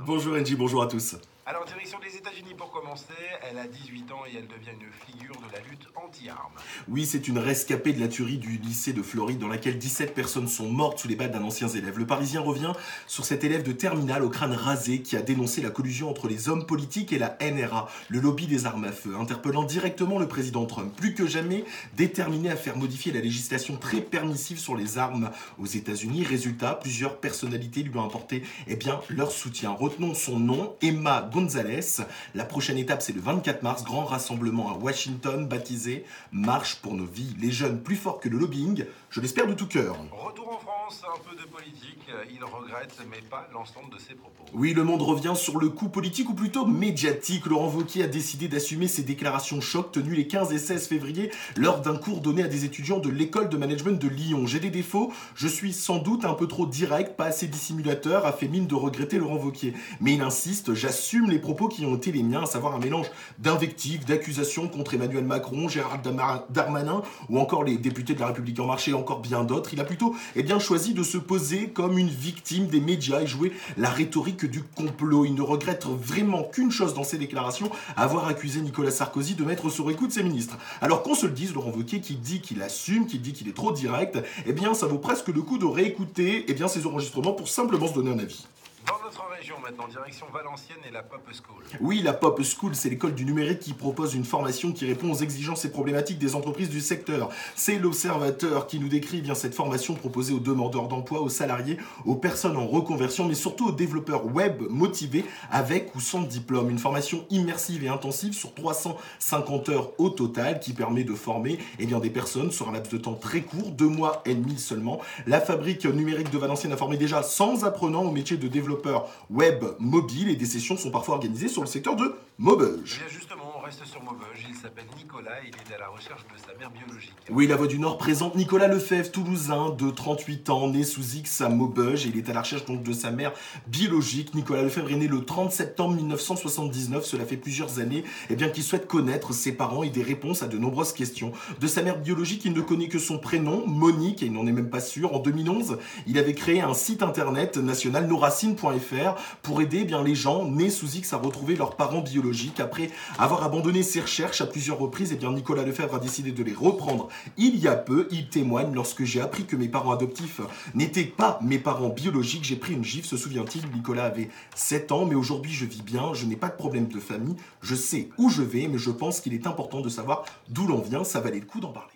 Bonjour Angie, bonjour à tous. Alors, direction des États-Unis pour commencer. Elle a 18 ans et elle devient une figure de la lutte anti-armes. Oui, c'est une rescapée de la tuerie du lycée de Floride dans laquelle 17 personnes sont mortes sous les balles d'un ancien élève. Le Parisien revient sur cet élève de terminale au crâne rasé qui a dénoncé la collusion entre les hommes politiques et la NRA, le lobby des armes à feu, interpellant directement le président Trump, plus que jamais déterminé à faire modifier la législation très permissive sur les armes aux États-Unis. Résultat, plusieurs personnalités lui ont apporté leur soutien. Retenons son nom, Emma Gonzalez. La prochaine étape, c'est le 24 mars, grand rassemblement à Washington, baptisé Marche pour nos vies. Les jeunes plus forts que le lobbying, je l'espère de tout cœur. Retour en France, un peu de politique. Il regrette, mais pas l'ensemble de ses propos. Oui, le monde revient sur le coup politique ou plutôt médiatique. Laurent Wauquiez a décidé d'assumer ses déclarations choc tenues les 15 et 16 février lors d'un cours donné à des étudiants de l'école de management de Lyon. J'ai des défauts, je suis sans doute un peu trop direct, pas assez dissimulateur, a fait mine de regretter Laurent Wauquiez. Mais il insiste, j'assume les propos qui ont été les miens, à savoir un mélange d'invectives, d'accusations contre Emmanuel Macron, Gérald Darmanin ou encore les députés de La République En Marche et encore bien d'autres. Il a plutôt choisi de se poser comme une victime des médias et jouer la rhétorique du complot. Il ne regrette vraiment qu'une chose dans ses déclarations, avoir accusé Nicolas Sarkozy de mettre sur écoute ses ministres. Alors qu'on se le dise, Laurent Wauquiez qui dit qu'il assume, qui dit qu'il est trop direct, ça vaut presque le coup de réécouter ces enregistrements pour simplement se donner un avis. Dans notre région maintenant, direction Valenciennes et la Pop School. Oui, la Pop School, c'est l'école du numérique qui propose une formation qui répond aux exigences et problématiques des entreprises du secteur. C'est l'Observateur qui nous décrit cette formation proposée aux demandeurs d'emploi, aux salariés, aux personnes en reconversion, mais surtout aux développeurs web motivés avec ou sans diplôme. Une formation immersive et intensive sur 350 heures au total qui permet de former des personnes sur un laps de temps très court, 2 mois et demi seulement. La fabrique numérique de Valenciennes a formé déjà 100 apprenants au métier de développeur web mobile et des sessions sont parfois organisées sur le secteur de Maubeuge. Bien justement, on reste sur Maubeuge. Il s'appelle Nicolas et il est à la recherche de sa mère biologique. Oui, la Voix du Nord présente Nicolas Lefebvre, toulousain de 38 ans, né sous X à Maubeuge et il est à la recherche de sa mère biologique. Nicolas Lefebvre est né le 30 septembre 1979, cela fait plusieurs années qu'il souhaite connaître ses parents et des réponses à de nombreuses questions. De sa mère biologique, il ne connaît que son prénom, Monique, et il n'en est même pas sûr. En 2011, il avait créé un site internet national noracine.fr pour aider les gens nés sous X à retrouver leurs parents biologiques. Après avoir abandonné ses recherches à plusieurs reprises, Nicolas Lefebvre a décidé de les reprendre il y a peu. Il témoigne: lorsque j'ai appris que mes parents adoptifs n'étaient pas mes parents biologiques, j'ai pris une gifle, se souvient-il. Nicolas avait 7 ans, mais aujourd'hui je vis bien, je n'ai pas de problème de famille, je sais où je vais, mais je pense qu'il est important de savoir d'où l'on vient, ça valait le coup d'en parler.